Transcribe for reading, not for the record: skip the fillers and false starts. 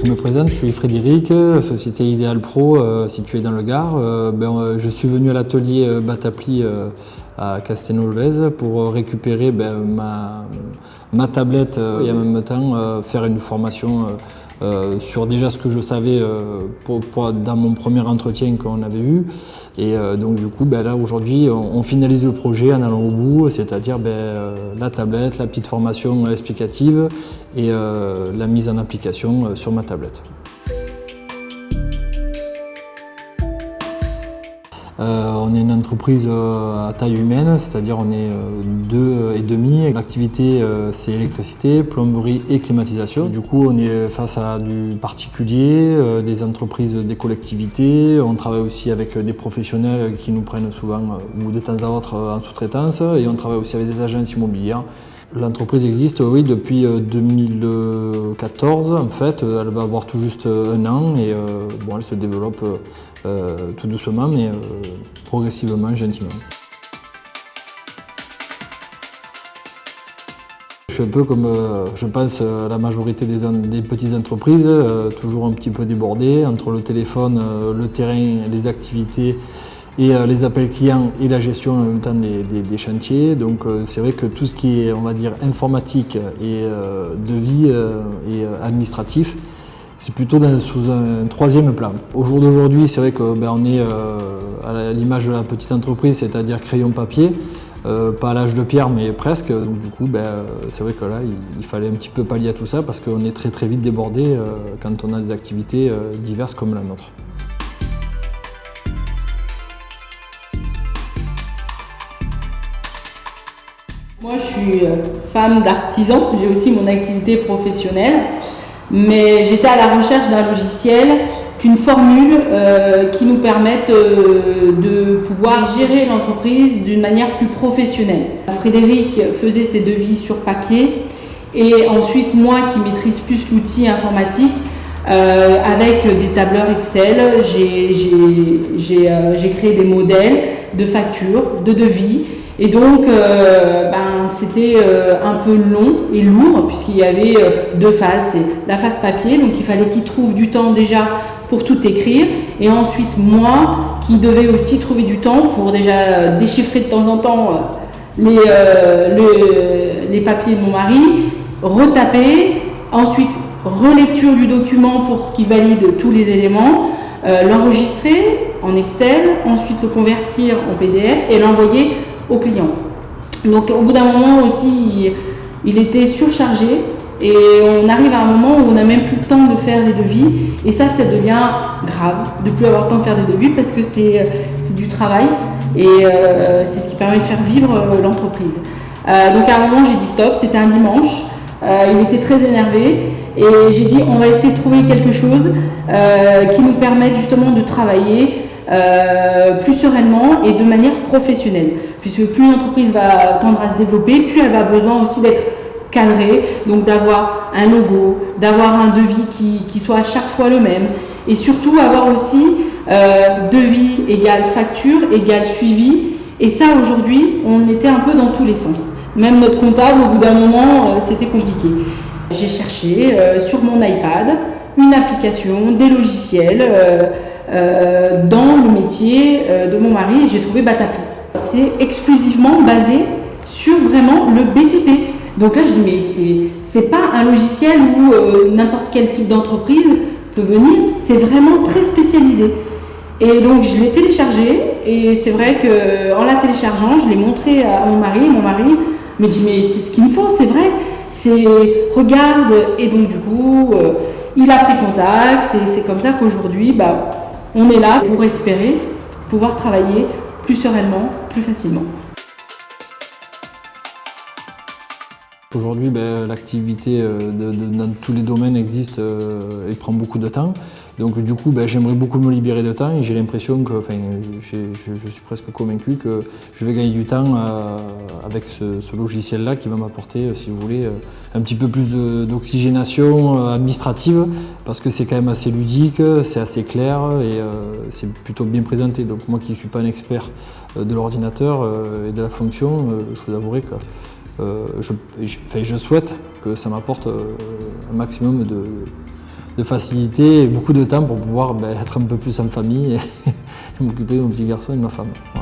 Je me présente, je suis Frédéric, société Ideal Pro située dans le Gard. Je suis venu à l'atelier Batapli à Castelnau-le-Lez pour récupérer ma tablette et en même temps faire une formation sur déjà ce que je savais dans mon premier entretien qu'on avait eu. Et donc du coup là aujourd'hui on finalise le projet en allant au bout, c'est-à-dire la tablette, la petite formation explicative et la mise en application sur ma tablette. On est une entreprise à taille humaine, c'est-à-dire on est 2,5. L'activité c'est électricité, plomberie et climatisation. Du coup on est face à du particulier, des entreprises, des collectivités. On travaille aussi avec des professionnels qui nous prennent souvent ou de temps à autre en sous-traitance et on travaille aussi avec des agences immobilières. L'entreprise existe oui, depuis 2014 en fait, elle va avoir tout juste un an et elle se développe tout doucement mais progressivement, gentiment. Je suis un peu comme, je pense, la majorité des petites entreprises, toujours un petit peu débordé entre le téléphone, le terrain, les activités et les appels clients et la gestion en même temps des chantiers. Donc c'est vrai que tout ce qui est, on va dire, informatique et devis et administratif, c'est plutôt sous un troisième plan. Au jour d'aujourd'hui, c'est vrai qu'on est à l'image de la petite entreprise, c'est-à-dire crayon papier, pas à l'âge de pierre mais presque. Donc du coup, c'est vrai que là, il fallait un petit peu pallier à tout ça parce qu'on est très très vite débordé quand on a des activités diverses comme la nôtre. Moi, je suis femme d'artisan, j'ai aussi mon activité professionnelle, mais j'étais à la recherche d'un logiciel, d'une formule qui nous permette de pouvoir gérer l'entreprise d'une manière plus professionnelle. Frédéric faisait ses devis sur papier et ensuite moi qui maîtrise plus l'outil informatique, avec des tableurs Excel, j'ai créé des modèles de factures, de devis. Et donc, c'était un peu long et lourd puisqu'il y avait deux phases. C'est la phase papier, donc il fallait qu'il trouve du temps déjà pour tout écrire. Et ensuite, moi, qui devais aussi trouver du temps pour déjà déchiffrer de temps en temps les papiers de mon mari, retaper, ensuite relecture du document pour qu'il valide tous les éléments, l'enregistrer en Excel, ensuite le convertir en PDF et l'envoyer au client. Donc au bout d'un moment aussi, il était surchargé et on arrive à un moment où on n'a même plus le temps de faire des devis et ça devient grave de ne plus avoir le temps de faire des devis parce que c'est du travail et c'est ce qui permet de faire vivre l'entreprise. Donc à un moment j'ai dit stop, c'était un dimanche, il était très énervé et j'ai dit on va essayer de trouver quelque chose qui nous permette justement de travailler plus sereinement et de manière professionnelle. Puisque plus l'entreprise va tendre à se développer, plus elle va besoin aussi d'être cadrée, donc d'avoir un logo, d'avoir un devis qui soit à chaque fois le même, et surtout avoir aussi devis égale facture égale suivi. Et ça aujourd'hui, on était un peu dans tous les sens. Même notre comptable, au bout d'un moment, c'était compliqué. J'ai cherché sur mon iPad une application, des logiciels dans le métier de mon mari et j'ai trouvé Batapli. C'est exclusivement basé sur vraiment le BTP. Donc là, je dis, mais c'est pas un logiciel où n'importe quel type d'entreprise peut venir, c'est vraiment très spécialisé. Et donc, je l'ai téléchargé et c'est vrai qu'en la téléchargeant, je l'ai montré à mon mari. Mon mari me dit, mais c'est ce qu'il me faut, c'est vrai, regarde. Et donc, du coup, il a pris contact et c'est comme ça qu'aujourd'hui, on est là pour espérer pouvoir travailler plus sereinement, plus facilement. Aujourd'hui, l'activité dans tous les domaines existe et prend beaucoup de temps. Donc du coup, j'aimerais beaucoup me libérer de temps et j'ai l'impression que, je suis presque convaincu que je vais gagner du temps avec ce logiciel-là qui va m'apporter, si vous voulez, un petit peu plus d'oxygénation administrative parce que c'est quand même assez ludique, c'est assez clair et c'est plutôt bien présenté. Donc moi qui ne suis pas un expert de l'ordinateur et de la fonction, je vous avouerai que je souhaite que ça m'apporte un maximum de facilité et beaucoup de temps pour pouvoir être un peu plus en famille et m'occuper de mon petit garçon et de ma femme. Voilà.